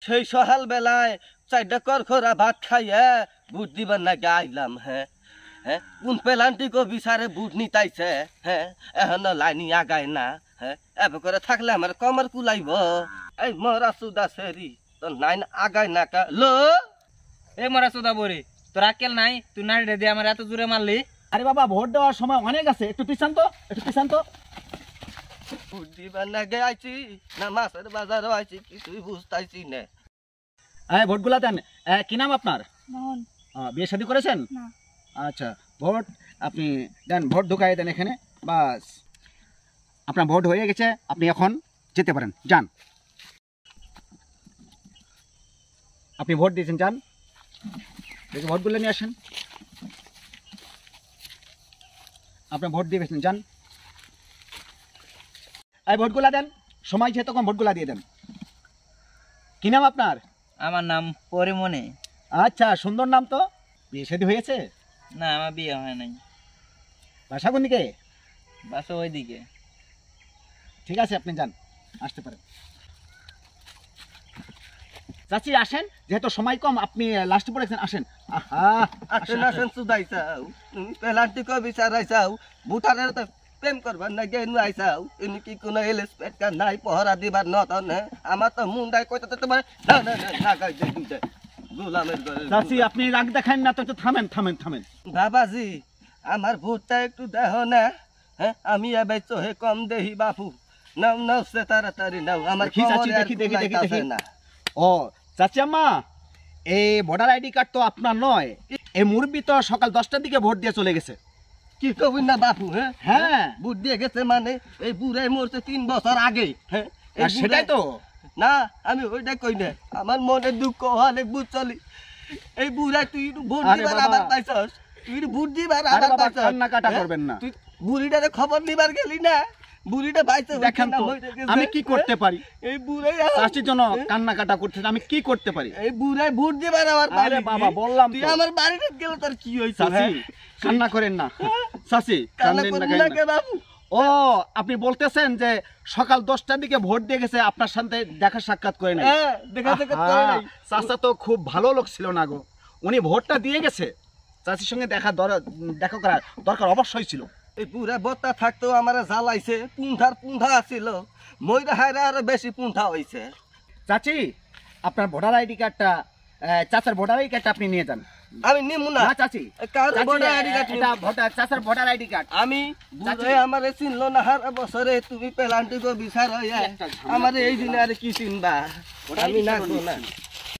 সেই সকাল বেলায় 4টা করখরা ভাত খাইয়া ভোট দিবার না গাইলাম। হ্যাঁ হ্যাঁ কোন পেলান্টি কো বিচারে ভোট নিতাইছে। হ্যাঁ এখন লাইনি আগায় না। হ্যাঁ এবার করে থাকলে আমার কমর কুলাইব। এই মরা সুদা সেরি তো নাইন আগায় না কা লো এ মরা সুদা বরে তোর আক্কেল নাই তুই নাড়ি দিয়ে আমার এত জোরে মারলি। আরে বাবা ভোট দেওয়ার সময় অনেক আছে, একটু পিছান তো ভোট দিবার না গাইছি না মাছের বাজারও আইছি কিছুই বুঝতাইছি না। ভোটগুলা দেন। কি নাম আপনার? মোহন। বিয়ে শাদী করেছেন? না। আচ্ছা ভোট আপনি দেন, ভোট ঢুকাই দেন এখানে। বাস আপনার ভোট হয়ে গেছে, আপনি এখন যেতে পারেন, যান। আপনি ভোট দিয়েছেন, যান দেখে ভোটগুলো নিয়ে আসেন। আপনি ভোট দিয়ে গেছেন, যান। এই ভোটগুলা দেন, সময় যেহেতু তখন ভোটগুলা দিয়ে দেন। কি নাম আপনার? আমার নাম পরিমণি। আচ্ছা সুন্দর নাম তো। বিয়ে শাদী হয়েছে? না আমার বিয়ে হয় নাই। বাসা কোন দিকে? বাসা ওইদিকে। ঠিক আছে আপনি যান, আসতে পারেন। চাচি আসেন, যেহেতু সময় কম আপনি লাস্টে পড়েছেন, আসেন। আসেন আসেন সুদাইছাও তুমি পেলান্টি কো বিচারাইছাও ভোটারের তো প্রেম করবার না গেনু আইছাও ইনি কি কোনো এলএসপেট কা নাই পহরা দিবার নতন। আমার তো মুন্ডাই কইতে তোমার না না না না গাই দে দুইটা গোলামের ঘরে। চাচি আপনি রাগ দেখান না তো, একটু থামেন। বাবাজি আমার ভোটটা একটু দেহ না। হ্যাঁ আমি এবার চোহে কম দেহি বাপু। নাও নাও সে তাড়াতাড়ি নাও আমার দেখি চাচি, দেখি না। ও চাচি আম্মা, এই ভোটার আইডি কার্ড তো আপনার নয়। এই মুরব্বি তো সকাল 10টার দিকে ভোট দিয়ে চলে গেছে। কি কবি না বাপু? হ্যাঁ হ্যাঁ ভোট দিয়ে গেছে মানে এই বুড়াই মরছে 3 বছর আগে। হ্যাঁ সেটাই তো। না আমি ওইটা কই না, আমার মনে দুঃখ অনেক বুঝ চলি। এই বুড়াই তুই ভোট দিবার আবার পাইছস, তুই ভোট দিবার আবার পাইছস। কান্নাকাটা করবেন না। তুই বুড়িটারে খবর নিবার গেলি না, বুড়িটা বাইছে দেখেন তো আমি কি করতে পারি। এই বুড়াই চাচির জন্য কান্নাকাটা করতে আমি কি করতে পারি। এই বুড়াই ভোট দিবার আবার পাইলি। আরে বাবা বললাম তুই তো। আমার বাড়িতে গেল তোর কি হইছে? চাচি কান্না করেন না, চাচি কান্না কান্দেন করবি না না কে বাবু? ও আপনি বলতেছেন যে সকাল 10টার দিকে ভোট দিয়ে গেছে, আপনার সাথে দেখা সাক্ষাৎ করে নাই। হ্যাঁ দেখা সাক্ষাৎ করে নাই। চাচা তো খুব ভালো লোক ছিল না গো, উনি ভোটটা দিয়ে গেছে। চাচির সঙ্গে দেখা করার দরকার অবশ্যই ছিল। এই পুরা বত্তা থাকতেও আমার জ্বালাইছে, পুন্থা ছিল, মইরা হায়রা আরো বেশি পুন্থা হইছে। চাচি আপনার ভোটার আইডি কার্ডটা, চাচার ভোটার আইডি কার্ডটা আপনি নিয়ে যান। আমি নিমু না। না চাচি, কার ভোটার আইডি কার্ড? এটা ভোটার চাচার ভোটার আইডি কার্ড। আমি বুঝে আমারে চিনলো না হার বছরে তুমি পেলান্টি গো বিচার হইয়া আমারে এই দিনে আর কি চিনবা? আমি না।